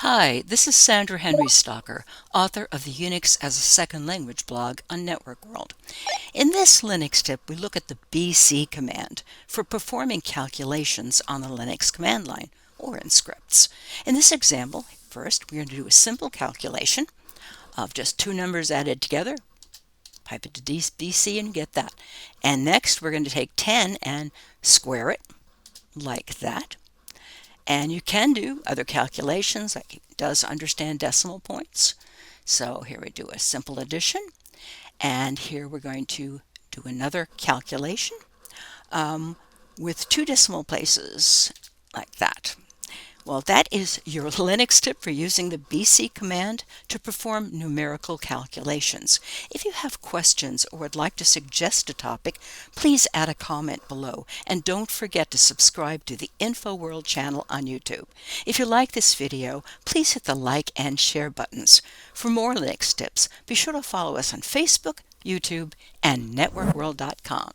Hi, this is Sandra Henry-Stocker, author of the Unix as a Second Language blog on NetworkWorld. In this Linux tip, we look at the BC command for performing calculations on the Linux command line or in scripts. In this example, first we're going to do a simple calculation of just two numbers added together. Pipe it to BC and get that. And next we're going to take 10 and square it like that. And you can do other calculations, like it does understand decimal points. So here we do a simple addition, and here we're going to do another calculation with two decimal places like that. Well, that is your Linux tip for using the BC command to perform numerical calculations. If you have questions or would like to suggest a topic, please add a comment below. And don't forget to subscribe to the InfoWorld channel on YouTube. If you like this video, please hit the like and share buttons. For more Linux tips, be sure to follow us on Facebook, YouTube, and networkworld.com.